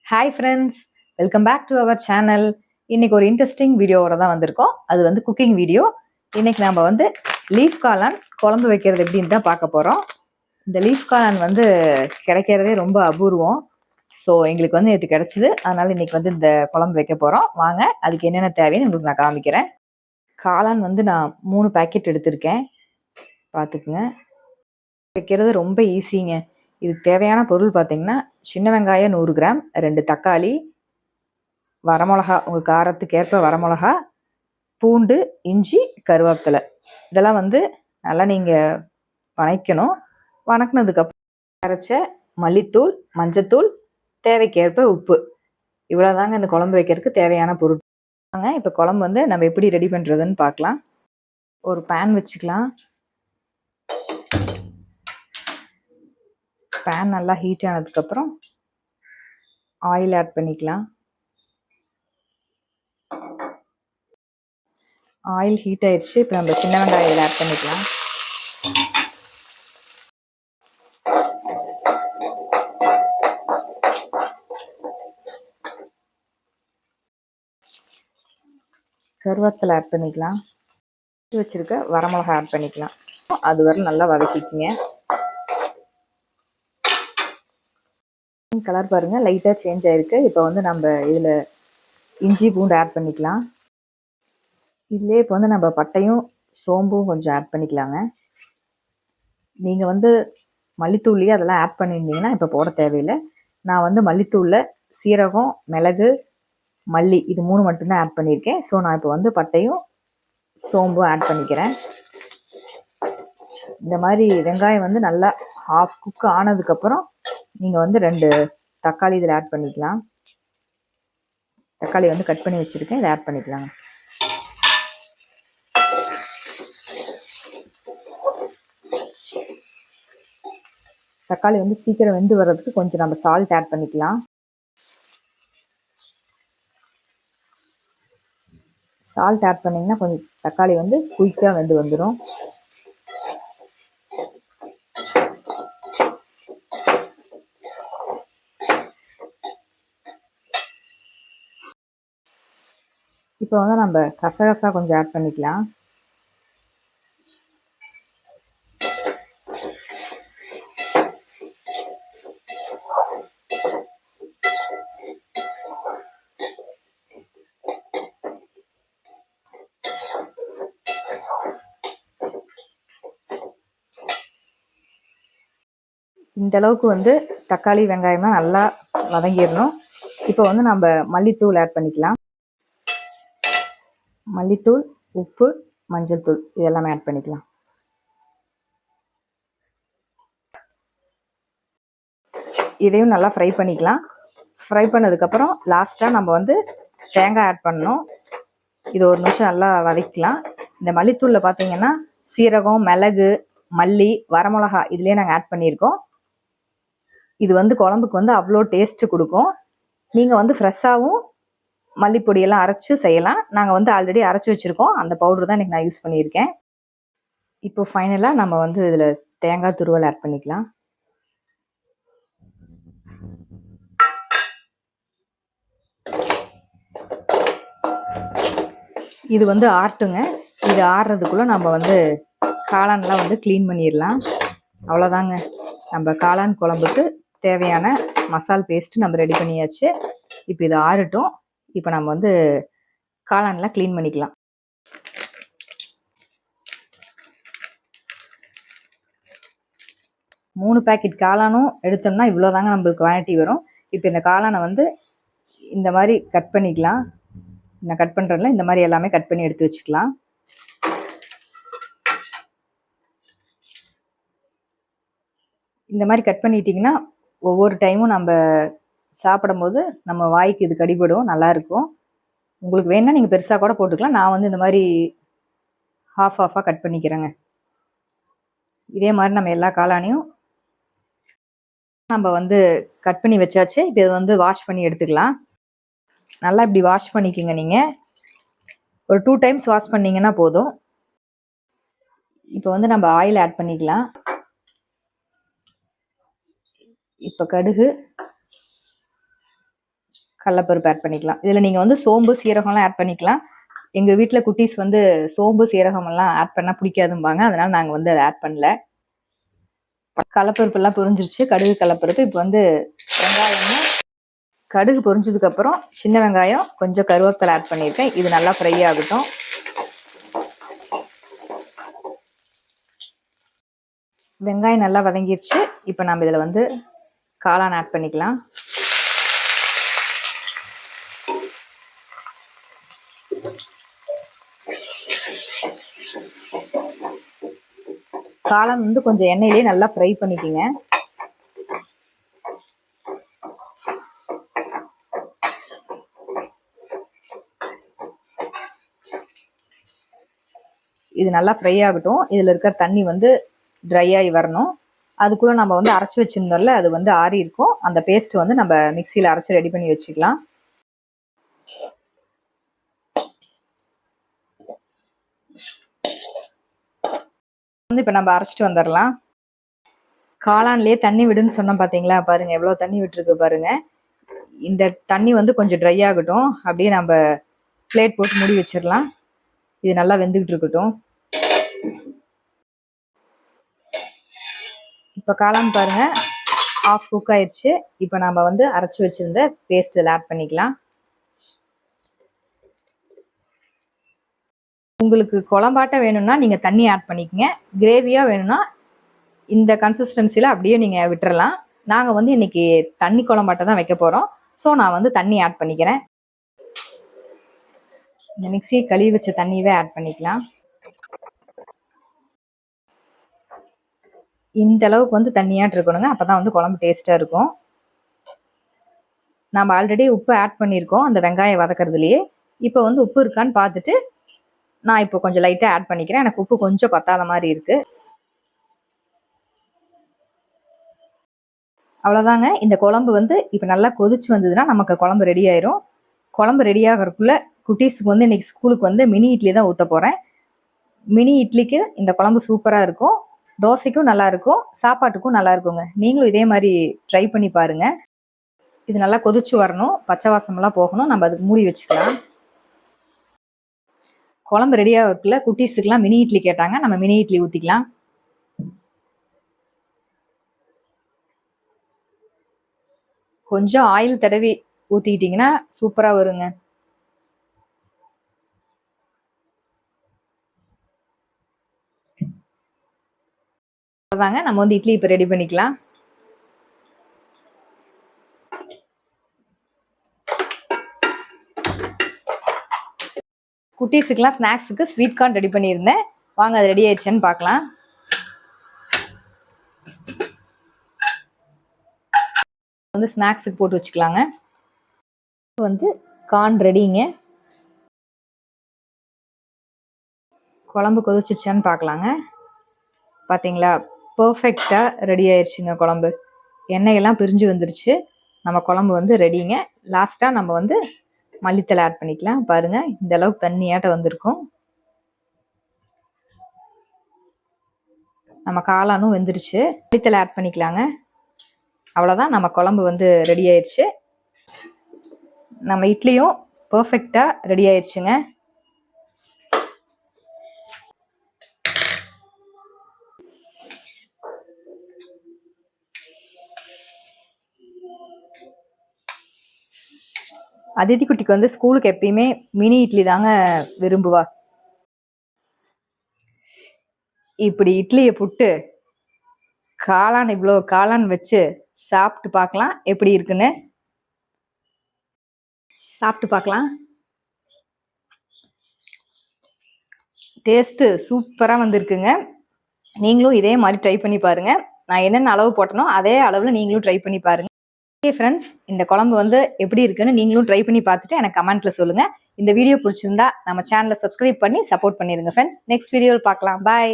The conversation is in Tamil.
Hi friends, welcome back to our channel. இன்னைக்கு ஒரு இன்ட்ரெஸ்டிங் வீடியோவோட தான் வந்திருக்கோம். அது வந்து குக்கிங் வீடியோ. இன்னைக்கு நம்ம வந்து லீஃப் காளான் குழம்பு வைக்கிறது எப்படின்னு தான் பார்க்க போகிறோம். இந்த லீஃப் காளான் வந்து கிடைக்கிறதே ரொம்ப அபூர்வம். ஸோ எங்களுக்கு வந்து நேற்று கிடச்சிது. அதனால் இன்னைக்கு வந்து இந்த குழம்பு வைக்க போகிறோம். வாங்க, அதுக்கு என்னென்ன தேவைன்னு உங்களுக்கு நான் காமிக்கிறேன். காளான் வந்து நான் 3 பேக்கெட் எடுத்திருக்கேன், பார்த்துக்குங்க. வைக்கிறது ரொம்ப ஈஸிங்க. இதுக்கு தேவையான பொருள் பார்த்தீங்கன்னா, சின்ன வெங்காயம் 100 கிராம், 2 தக்காளி, வரமிளகா, உங்கள் காரத்துக்கு ஏற்ப வரமிளகா, பூண்டு, இஞ்சி, கருவேப்பிலை. இதெல்லாம் வந்து நல்லா நீங்கள் வணக்கணும். வணக்கினதுக்கப்புறம் அரைச்ச மல்லித்தூள், மஞ்சத்தூள், தேவைக்கேற்ப உப்பு. இவ்வளோதாங்க இந்த குழம்பு வைக்கிறதுக்கு தேவையான பொருள். வாங்க இப்போ குழம்பு வந்து நம்ம எப்படி ரெடி பண்ணுறதுன்னு பார்க்கலாம். ஒரு பேன் வச்சுக்கலாம். பேன் நல்லா ஹீட் ஆனதுக்கப்புறம் ஆயில் ஆட் பண்ணிக்கலாம். ஆயில் ஹீட் ஆயிடுச்சு. இப்போ நம்ம சின்ன வெங்காயம் இதில் ஆட் பண்ணிக்கலாம். கருவேப்பிலை ஆட் பண்ணிக்கலாம். வச்சுருக்க வரமிளகா ஆட் பண்ணிக்கலாம். அது வரை நல்லா வதக்கிக்குங்க. கலர் பாருங்கள், லைட்டாக சேஞ்ச் ஆகிருக்கு. இப்போ வந்து நம்ம இதில் இஞ்சி பூண்டு ஆட் பண்ணிக்கலாம். இதுலேயே இப்போ வந்து நம்ம பட்டையும் சோம்பும் கொஞ்சம் ஆட் பண்ணிக்கலாங்க. நீங்கள் வந்து மல்லித்தூள்லேயே அதெல்லாம் ஆட் பண்ணியிருந்தீங்கன்னா இப்போ போட தேவையில்லை. நான் வந்து மல்லித்தூளில் சீரகம், மிளகு, மல்லி இது 3 மட்டும்தான் ஆட் பண்ணியிருக்கேன். ஸோ நான் இப்போ வந்து பட்டையும் சோம்பும் ஆட் பண்ணிக்கிறேன். இந்த மாதிரி வெங்காயம் வந்து நல்லா ஹாஃப் குக் ஆனதுக்கப்புறம் நீங்கள் வந்து 2 தக்காளி இதில் ஆட் பண்ணிக்கலாம். தக்காளி வந்து கட் பண்ணி வச்சுருக்கேன், இதை ஆட் பண்ணிக்கலாங்க. தக்காளி வந்து சீக்கிரம் வெந்து வர்றதுக்கு கொஞ்சம் நம்ம சால்ட் ஆட் பண்ணிக்கலாம். சால்ட் ஆட் பண்ணிங்கன்னா கொஞ்சம் தக்காளி வந்து குயிக்காக வெந்து வந்துடும். இப்போ வந்து நம்ம கசகசா கொஞ்சம் ஆட் பண்ணிக்கலாம். இந்த அளவுக்கு வந்து தக்காளி வெங்காயம்லாம் நல்லா வதங்கிடணும். இப்போ வந்து நம்ம மல்லித்தூள் ஆட் பண்ணிக்கலாம். மல்லித்தூள், உப்பு, மஞ்சள் தூள் இதெல்லாமே ஆட் பண்ணிக்கலாம். இதையும் நல்லா ஃப்ரை பண்ணிக்கலாம். ஃப்ரை பண்ணதுக்கப்புறம் லாஸ்ட்டாக நம்ம வந்து தேங்காய் ஆட் பண்ணணும். இது ஒரு நிமிஷம் நல்லா வதக்கலாம். இந்த மல்லித்தூளில் பார்த்தீங்கன்னா சீரகம், மிளகு, மல்லி, வரமிளகா இதுலேயே நாங்கள் ஆட் பண்ணியிருக்கோம். இது வந்து குழம்புக்கு வந்து அவ்வளோ டேஸ்ட்டு கொடுக்கும். நீங்கள் வந்து ஃப்ரெஷ்ஷாகவும் மல்லிப்பொடியெல்லாம் அரைச்சி செய்யலாம். நாங்கள் வந்து ஆல்ரெடி அரைச்சி வச்சுருக்கோம். அந்த பவுடர் தான் இன்றைக்கி நான் யூஸ் பண்ணியிருக்கேன். இப்போ ஃபைனலாக நம்ம வந்து இதில் தேங்காய் துருவல் ஆட் பண்ணிக்கலாம். இது வந்து ஆட்டுங்க. இது ஆடுறதுக்குள்ளே நம்ம வந்து காளான்லாம் வந்து க்ளீன் பண்ணிடலாம். அவ்வளோதாங்க, நம்ம காளான் குழம்புக்கு தேவையான மசால் பேஸ்ட்டு நம்ம ரெடி பண்ணியாச்சு. இப்போ இது ஆறட்டும். இப்போ நம்ம வந்து காளான்லாம் க்ளீன் பண்ணிக்கலாம். மூணு பேக்கெட் காளானும் எடுத்தோம்னா இவ்வளோதாங்க நம்மளுக்கு குவான்டிட்டி வரும். இப்போ இந்த காளானை வந்து இந்த மாதிரி கட் பண்ணிக்கலாம். நான் கட் பண்ணுறேன்ல, இந்த மாதிரி எல்லாமே கட் பண்ணி எடுத்து வச்சுக்கலாம். இந்த மாதிரி கட் பண்ணிட்டிங்கன்னா ஒவ்வொரு டைமும் நம்ம சாப்பிடும் போது நம்ம வாய்க்கு இது கடிபடும், நல்லாயிருக்கும். உங்களுக்கு வேணுன்னா நீங்கள் பெருசாக கூட போட்டுக்கலாம். நான் வந்து இந்த மாதிரி ஹாஃபாக கட் பண்ணிக்கிறேங்க. இதே மாதிரி நம்ம எல்லா காளானையும் நம்ம வந்து கட் பண்ணி வச்சாச்சு. இப்போ இதை வந்து வாஷ் பண்ணி எடுத்துக்கலாம். நல்லா இப்படி வாஷ் பண்ணிக்கோங்க. நீங்கள் ஒரு 2 டைம்ஸ் வாஷ் பண்ணிங்கன்னா போதும். இப்போ வந்து நம்ம ஆயில் ஆட் பண்ணிக்கலாம். இப்போ கடுகு, கடலைப்பருப்பு ஆட் பண்ணிக்கலாம். இதில் நீங்கள் வந்து சோம்பு சீரகம்லாம் ஆட் பண்ணிக்கலாம். எங்கள் வீட்டில் குட்டீஸ் வந்து சோம்பு சீரகமெல்லாம் ஆட் பண்ணால் பிடிக்காதும்பாங்க, அதனால் நாங்கள் வந்து அதை ஆட் பண்ணல. கடலைப்பருப்புலாம் பொரிஞ்சிருச்சு, கடுகு கடலைப்பருப்பு. இப்போ வந்து வெங்காயமும் கடுகு பொரிஞ்சதுக்கப்புறம் சின்ன வெங்காயம் கொஞ்சம் கருவேப்பிலை ஆட் பண்ணியிருக்கேன். இது நல்லா ஃப்ரை ஆகட்டும். வெங்காயம் நல்லா வதங்கிருச்சு. இப்போ நம்ம இதில் வந்து காளான் ஆட் பண்ணிக்கலாம். காளான் வந்து கொஞ்சம் எண்ணெயிலே நல்லா ஃப்ரை பண்ணிக்கோங்க. இது நல்லா ஃப்ரை ஆகட்டும். இதில் இருக்கிற தண்ணி வந்து ட்ரை ஆகி வரணும். அதுக்குள்ளே நம்ம வந்து அரைச்சி வச்சுருந்தோம்ல, அது வந்து ஆறி இருக்கும். அந்த பேஸ்ட் வந்து நம்ம மிக்சியில் அரைச்சி ரெடி பண்ணி வச்சுக்கலாம். வந்து இப்போ நம்ம அரைச்சிட்டு வந்துடலாம். காளான்லேயே தண்ணி விடுன்னு சொன்னோம் பார்த்தீங்களா, பாருங்கள் எவ்வளோ தண்ணி விட்டுருக்கு பாருங்கள். இந்த தண்ணி வந்து கொஞ்சம் ட்ரை ஆகட்டும். அப்படியே நம்ம பிளேட் போட்டு மூடி வச்சிடலாம். இது நல்லா வெந்துக்கிட்டு இருக்கட்டும். இப்போ காளான் பாருங்கள் ஆஃப் குக் ஆயிடுச்சு. இப்போ நம்ம வந்து அரைச்சி வச்சுருந்த பேஸ்ட் இதில் ஆட் பண்ணிக்கலாம். உங்களுக்கு குழம்பாட்ட வேணும்னா நீங்கள் தண்ணி ஆட் பண்ணிக்கங்க. கிரேவியாக வேணும்னா இந்த கன்சிஸ்டன்சியில் அப்படியே நீங்கள் விட்டுறலாம். நாங்கள் வந்து இன்றைக்கி தண்ணி குழம்பாட்ட தான் வைக்க போகிறோம். ஸோ நான் வந்து தண்ணி ஆட் பண்ணிக்கிறேன். இந்த மிக்ஸியை கழுவி வச்ச தண்ணியவே ஆட் பண்ணிக்கலாம். இந்த அளவுக்கு வந்து தண்ணியாட்டு இருக்கணுங்க. அப்போ தான் வந்து குழம்பு டேஸ்ட்டாக இருக்கும். நம்ம ஆல்ரெடி உப்பு ஆட் பண்ணியிருக்கோம் அந்த வெங்காயம் வதக்கிறதுலையே. இப்போ வந்து உப்பு இருக்கான்னு பார்த்துட்டு நான் இப்போ கொஞ்சம் லைட்டாக ஆட் பண்ணிக்கிறேன். எனக்கு உப்பு கொஞ்சம் பத்தாத மாதிரி இருக்குது. அவ்வளோதாங்க. இந்த குழம்பு வந்து இப்போ நல்லா கொதிச்சு வந்ததுன்னா நமக்கு குழம்பு ரெடி ஆயிரும். குழம்பு ரெடி ஆகிறதுக்குள்ளே குட்டீஸுக்கு வந்து இன்றைக்கி ஸ்கூலுக்கு வந்து மினி இட்லி தான் ஊற்ற போகிறேன். மினி இட்லிக்கு இந்த குழம்பு சூப்பராக இருக்கும். தோசைக்கும் நல்லாயிருக்கும், சாப்பாட்டுக்கும் நல்லா இருக்குங்க. நீங்களும் இதே மாதிரி ட்ரை பண்ணி பாருங்கள். இது நல்லா கொதிச்சு வரணும், பச்சை வாசமெல்லாம் போகணும். நம்ம அதுக்கு மூடி வச்சுக்கலாம். குழம்பு ரெடியாக இருக்குல்ல, குட்டீஸுக்கெலாம் மினி இட்லி கேட்டாங்க. நம்ம மினி இட்லி ஊற்றிக்கலாம். கொஞ்சம் ஆயில் தடவி ஊற்றிக்கிட்டிங்கன்னா சூப்பராக வருங்க. அதாங்க நம்ம வந்து இட்லி இப்போ ரெடி பண்ணிக்கலாம். குட்டீஸுக்கெலாம் ஸ்நாக்ஸுக்கு ஸ்வீட் கார்ன் ரெடி பண்ணியிருந்தேன். வாங்க அது ரெடி ஆயிடுச்சுன்னு பார்க்கலாம். வந்து ஸ்நாக்ஸுக்கு போட்டு வச்சுக்கலாங்க. வந்து கார்ன் ரெடிங்க. குழம்பு கொதிச்சிச்சான்னு பார்க்கலாங்க. பார்த்தீங்களா, பர்ஃபெக்டாக ரெடி ஆயிடுச்சுங்க குழம்பு. எண்ணெயெல்லாம் பிரிஞ்சு வந்துருச்சு. நம்ம குழம்பு வந்து ரெடிங்க. லாஸ்ட்டாக நம்ம வந்து மல்லித்தலை ஆட் பண்ணிக்கலாம். பாருங்கள் இந்த அளவுக்கு தண்ணியாட்ட வந்திருக்கும். நம்ம காளானும் வெந்துருச்சு. மல்லித்தலை ஆட் பண்ணிக்கலாங்க. அவ்வளோதான், நம்ம குழம்பு வந்து ரெடி ஆயிடுச்சு. நம்ம இட்லியும் பர்ஃபெக்டாக ரெடி ஆயிடுச்சுங்க. அதித்தி குட்டிக்கு வந்து ஸ்கூலுக்கு எப்பயுமே மினி இட்லி தாங்க விரும்புவா. இப்படி இட்லியை புட்டு காளான் இவ்வளோ காளான் வச்சு சாப்பிட்டு பார்க்கலாம் எப்படி இருக்குன்னு. சாப்பிட்டு பார்க்கலாம். டேஸ்ட்டு சூப்பராக வந்திருக்குங்க. நீங்களும் இதே மாதிரி ட்ரை பண்ணி பாருங்கள். நான் என்னென்ன அளவு போட்டனோ அதே அளவில் நீங்களும் ட்ரை பண்ணி பாருங்கள். ஓகே ஃப்ரெண்ட்ஸ், இந்த குழம்பு வந்து எப்படி இருக்குன்னு நீங்களும் ட்ரை பண்ணி பார்த்துட்டு எனக்கு கமெண்ட்டில் சொல்லுங்கள். இந்த வீடியோ பிடிச்சிருந்தா நம்ம சேனலை சப்ஸ்கிரைப் பண்ணி சப்போர்ட் பண்ணிடுங்க ஃப்ரெண்ட்ஸ். நெக்ஸ்ட் வீடியோவில் பார்க்கலாம். பாய்.